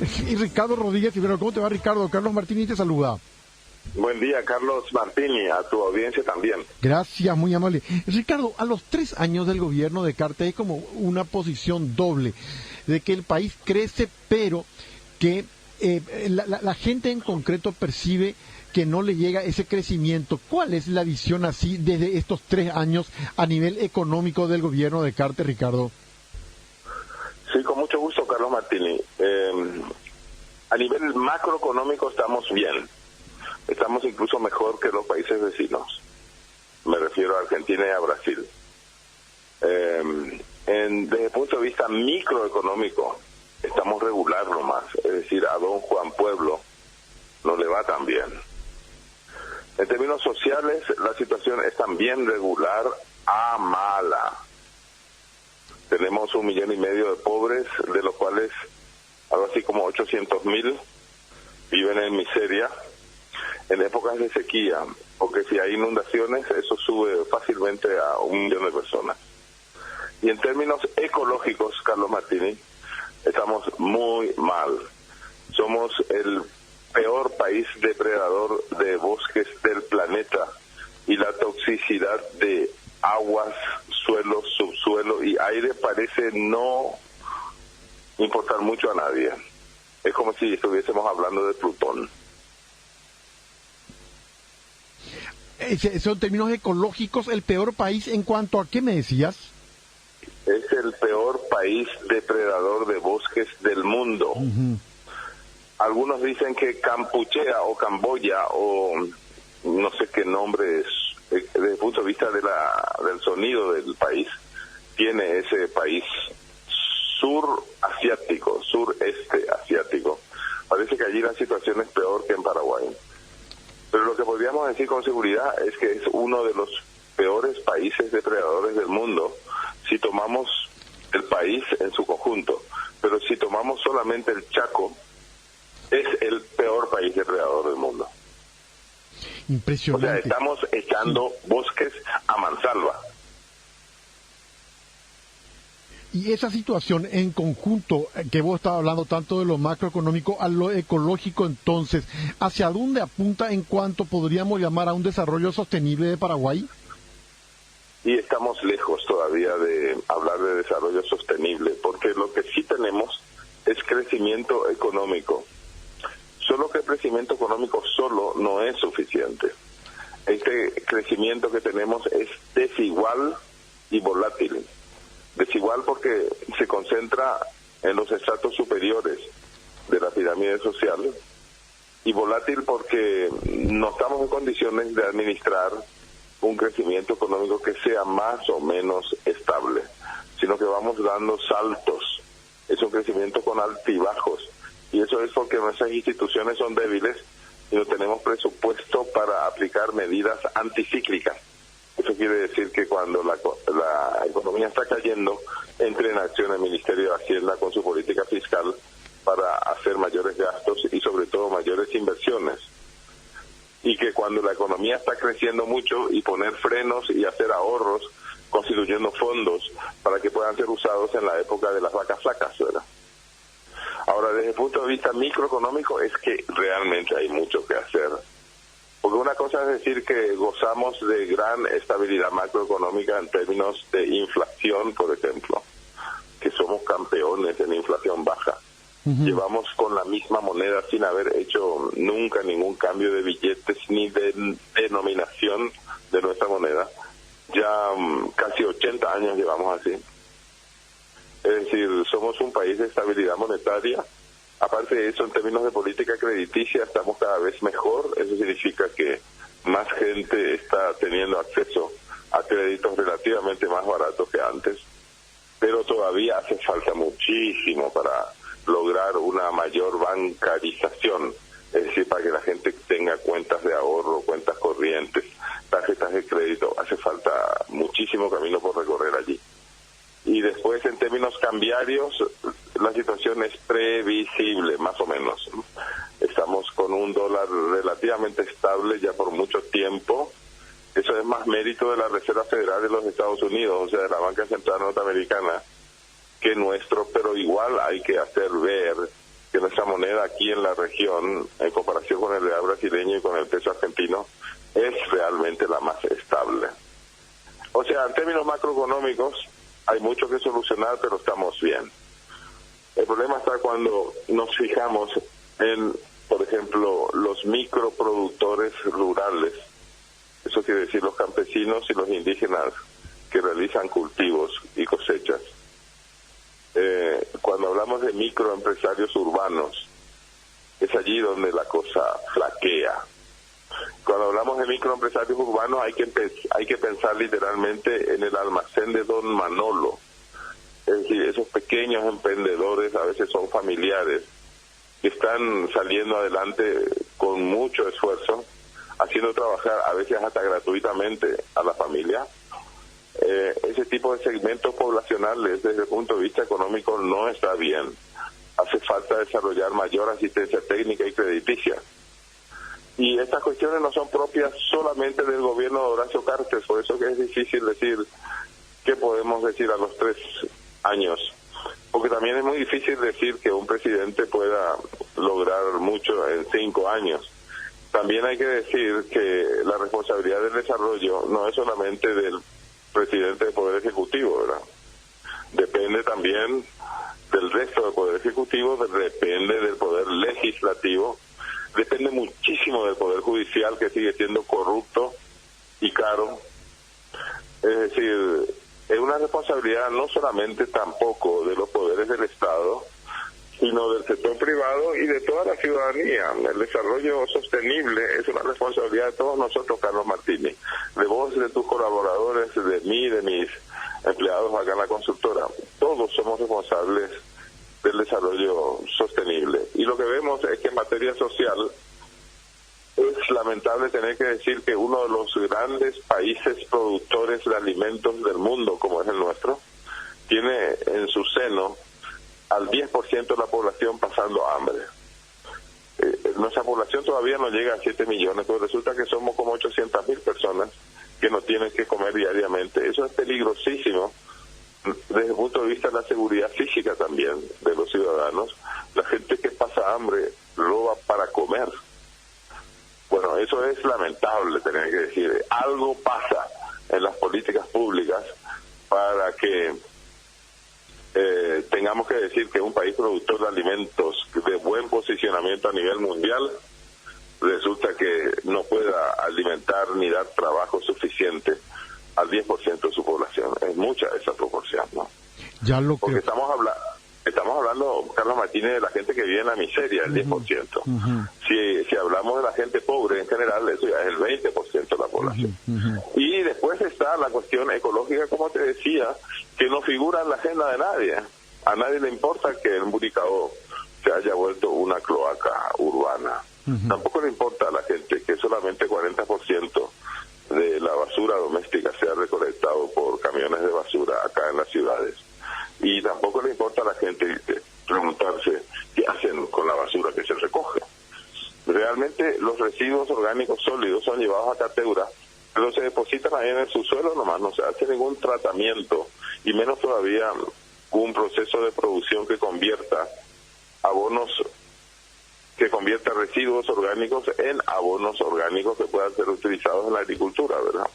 Y Ricardo Rodríguez Ibero, ¿cómo te va, Ricardo? Carlos Martini te saluda. Buen día, Carlos Martini, a tu audiencia también. Gracias, muy amable. Ricardo, a los 3 años del gobierno de Carter hay como una posición doble, de que el país crece, pero que la gente en concreto percibe que no le llega ese crecimiento. ¿Cuál es la visión así desde estos 3 años a nivel económico del gobierno de Carter, Ricardo? Sí, con mucho gusto, Carlos Martini. A nivel macroeconómico estamos bien. Estamos incluso mejor que los países vecinos. Me refiero a Argentina y a Brasil. Desde el punto de vista microeconómico, estamos regular nomás. Es decir, a don Juan Pueblo no le va tan bien. En términos sociales, la situación es también regular a mala. Tenemos 1,5 millones de pobres, de los cuales algo así como 800,000 viven en miseria en épocas de sequía, porque si hay inundaciones, eso sube fácilmente a 1 millón de personas. Y en términos ecológicos, Carlos Martini, estamos muy mal. Somos el peor país depredador de bosques del planeta, y la toxicidad de aguas, suelo, subsuelo y aire parece no importar mucho a nadie. Es como si estuviésemos hablando de Plutón. Son términos ecológicos, el peor país en cuanto a, ¿qué me decías? Es el peor país depredador de bosques del mundo. Uh-huh. Algunos dicen que Kampuchea o Camboya o no sé qué nombre es, desde el punto de vista del sonido del país, tiene ese país sureste asiático. Parece que allí la situación es peor que en Paraguay. Pero lo que podríamos decir con seguridad es que es uno de los peores países depredadores del mundo si tomamos el país en su conjunto. Pero si tomamos solamente el Chaco, es el peor país depredador del mundo. Impresionante. O sea, estamos echando bosques a mansalva. Y esa situación en conjunto, que vos estabas hablando tanto de lo macroeconómico a lo ecológico, entonces, ¿hacia dónde apunta en cuanto podríamos llamar a un desarrollo sostenible de Paraguay? Y estamos lejos todavía de hablar de desarrollo sostenible, porque lo que sí tenemos es crecimiento económico. Solo que el crecimiento económico solo no es suficiente. Este crecimiento que tenemos es desigual y volátil. Desigual porque se concentra en los estratos superiores de la pirámide social, y volátil porque no estamos en condiciones de administrar un crecimiento económico que sea más o menos estable, sino que vamos dando saltos. Es un crecimiento con altibajos, y eso es porque nuestras instituciones son débiles y no tenemos presupuesto para aplicar medidas anticíclicas. Eso quiere decir que cuando la economía está cayendo, entre en acción el Ministerio de Hacienda con su política fiscal para hacer mayores gastos y sobre todo mayores inversiones. Y que cuando la economía está creciendo mucho, y poner frenos y hacer ahorros, constituyendo fondos para que puedan ser usados en la época de las vacas flacas, ¿verdad? Ahora, desde el punto de vista microeconómico, es que realmente hay mucho que hacer. Porque una cosa es decir que gozamos de gran estabilidad macroeconómica en términos de inflación, por ejemplo, que somos campeones en inflación baja. Uh-huh. Llevamos con la misma moneda sin haber hecho nunca ningún cambio de billetes ni de denominación de nuestra moneda. Ya casi 80 años llevamos así. Es decir, somos un país de estabilidad monetaria. Aparte de eso, en términos de política crediticia, estamos cada vez mejor. Eso significa que más gente está teniendo acceso a créditos relativamente más baratos que antes. Pero todavía hace falta muchísimo para lograr una mayor bancarización. Es decir, para que la gente tenga cuentas de ahorro, cuentas corrientes, tarjetas de crédito. Hace falta muchísimo camino por recorrer allí. Y después, en términos cambiarios, la situación es previsible, más o menos. Estamos con un dólar relativamente estable ya por mucho tiempo. Eso es más mérito de la Reserva Federal de los Estados Unidos, o sea, de la Banca Central Norteamericana, que nuestro, pero igual hay que hacer ver que nuestra moneda moneda aquí en la región, en comparación con el real brasileño y con el peso argentino, es realmente la más estable. O sea, en términos macroeconómicos hay mucho que solucionar, pero estamos bien. El problema está cuando nos fijamos en, por ejemplo, los microproductores rurales. Eso quiere decir los campesinos y los indígenas que realizan cultivos y cosechas. Cuando hablamos de microempresarios urbanos, es allí donde la cosa flaquea. Cuando hablamos de microempresarios urbanos hay que pensar literalmente en el almacén de Don Manolo. Es decir, esos pequeños emprendedores, a veces son familiares, que están saliendo adelante con mucho esfuerzo, haciendo trabajar a veces hasta gratuitamente a la familia. Ese tipo de segmentos poblacionales desde el punto de vista económico no está bien. Hace falta desarrollar mayor asistencia técnica y crediticia. Y estas cuestiones no son propias solamente del gobierno de Horacio Cartes, por eso que es difícil decir qué podemos decir a los 3 años. Porque también es muy difícil decir que un presidente pueda lograr mucho en 5 años. También hay que decir que la responsabilidad del desarrollo no es solamente del presidente del Poder Ejecutivo, ¿verdad? Depende también del resto del Poder Ejecutivo, depende del Poder Legislativo, depende muchísimo del Poder Judicial, que sigue siendo corrupto y caro. Es decir, es una responsabilidad no solamente tampoco de los poderes del Estado, sino del sector privado y de toda la ciudadanía. El desarrollo sostenible es una responsabilidad de todos nosotros, Carlos Martínez, de vos, de tus colaboradores, de mí, de mis empleados acá en la constructora. Todos somos responsables del desarrollo sostenible. Y lo que vemos es que en materia social es lamentable tener que decir que uno de los grandes países productores de alimentos del mundo, como es el nuestro, tiene en su seno al 10% de la población pasando hambre. Nuestra población todavía no llega a 7 millones, pero resulta que somos como 800.000 personas que no tienen que comer diariamente. Eso es peligrosísimo desde el punto de vista de la seguridad física también de los ciudadanos. La gente que pasa hambre roba para comer. Bueno, eso es lamentable tener que decir. Algo pasa en las políticas públicas para que tengamos que decir que un país productor de alimentos de buen posicionamiento a nivel mundial resulta que no pueda alimentar ni dar trabajo suficiente al 10% de su población. Es mucha esa proporción, ¿no? Ya lo Porque que... estamos hablando, Carlos Martínez, de la gente que vive en la miseria, el 10%. Si hablamos de la gente pobre en general, eso ya es el 20% de la población. Y después está la cuestión ecológica, como te decía, que no figura en la agenda de nadie. A nadie le importa que el Buricao se haya vuelto una cloaca urbana. Tampoco le importa a la gente que solamente 40% de la basura doméstica sea recolectado por camiones de basura acá en las ciudades. Y tampoco le importa a la gente preguntarse qué hacen con la basura que se recoge. Realmente los residuos orgánicos sólidos son llevados a Cateura, pero se depositan ahí en el subsuelo nomás, no se hace ningún tratamiento, y menos todavía un proceso de producción que convierta residuos orgánicos en abonos orgánicos que puedan ser utilizados en la agricultura, ¿verdad?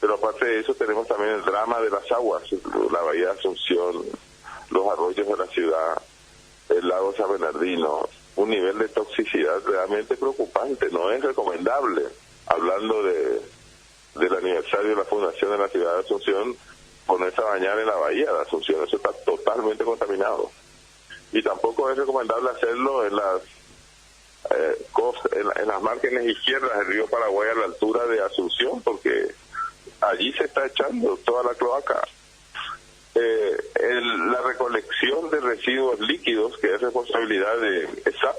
Pero aparte de eso tenemos también el drama de las aguas, la bahía de Asunción, los arroyos de la ciudad, el lago San Bernardino, un nivel de toxicidad realmente preocupante. No es recomendable, hablando del aniversario de la fundación de la ciudad de Asunción, ponerse a bañar en la bahía de Asunción. Eso está totalmente contaminado. Y tampoco es recomendable hacerlo en las en las márgenes izquierdas del río Paraguay a la altura de Asunción, porque allí se está echando toda la cloaca. La recolección de residuos líquidos, que es responsabilidad de ESAP,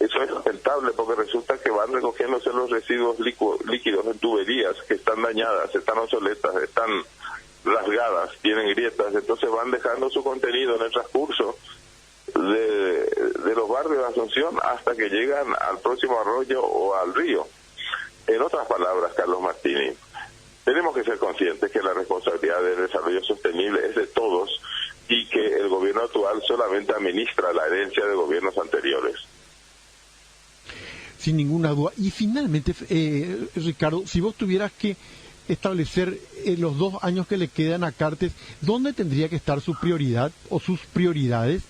eso es lamentable porque resulta que van recogiéndose los residuos líquidos en tuberías que están dañadas, están obsoletas, están rasgadas, tienen grietas, entonces van dejando su contenido en el transcurso de los barrios de Asunción hasta que llegan al próximo arroyo o al río. En otras palabras, Carlos Martínez, tenemos que ser conscientes que la responsabilidad del desarrollo sostenible es de todos y que el gobierno actual solamente administra la herencia de gobiernos anteriores. Sin ninguna duda. Y finalmente, Ricardo, si vos tuvieras que establecer los 2 años que le quedan a Cartes, ¿dónde tendría que estar su prioridad o sus prioridades?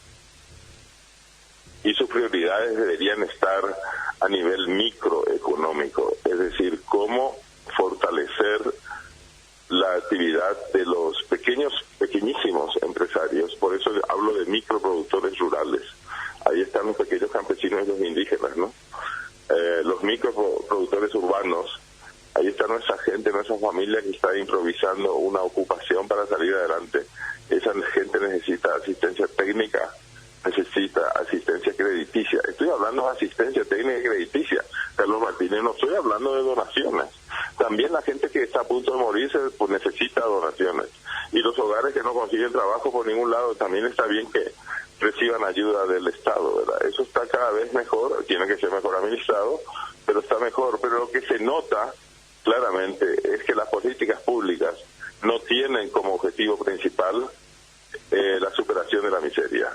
Y sus prioridades deberían estar a nivel microeconómico, es decir, cómo fortalecer la actividad de los pequeñísimos empresarios. Por eso hablo de microproductores rurales. Ahí están los pequeños campesinos y los indígenas, ¿no? Los microproductores urbanos, ahí está nuestra gente, nuestra familia que está improvisando una ocupación para salir adelante. Esa gente necesita asistencia técnica, necesita asistencia crediticia. Estoy hablando de asistencia técnica y crediticia, Carlos Martínez, no estoy hablando de donaciones. También la gente que está a punto de morirse pues necesita donaciones. Y los hogares que no consiguen trabajo por ningún lado, también está bien que reciban ayuda del Estado, ¿verdad? Eso está cada vez mejor, tiene que ser mejor administrado, pero está mejor. Pero lo que se nota claramente es que las políticas públicas no tienen como objetivo principal la superación de la miseria.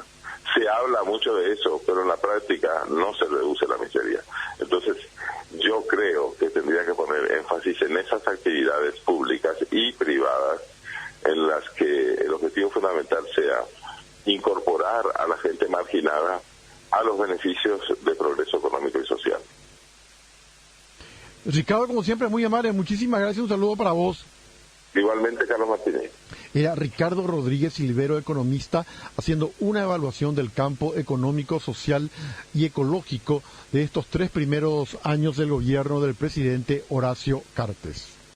Se habla mucho de eso, pero en la práctica no se reduce la miseria. Entonces, yo creo que tendría que poner énfasis en esas actividades públicas y privadas en las que el objetivo fundamental sea incorporar a la gente marginada a los beneficios de progreso económico y social. Ricardo, como siempre, muy amable, muchísimas gracias, un saludo para vos. Igualmente, Carlos Martínez. Era Ricardo Rodríguez Silvero, economista, haciendo una evaluación del campo económico, social y ecológico de estos 3 primeros años del gobierno del presidente Horacio Cartes.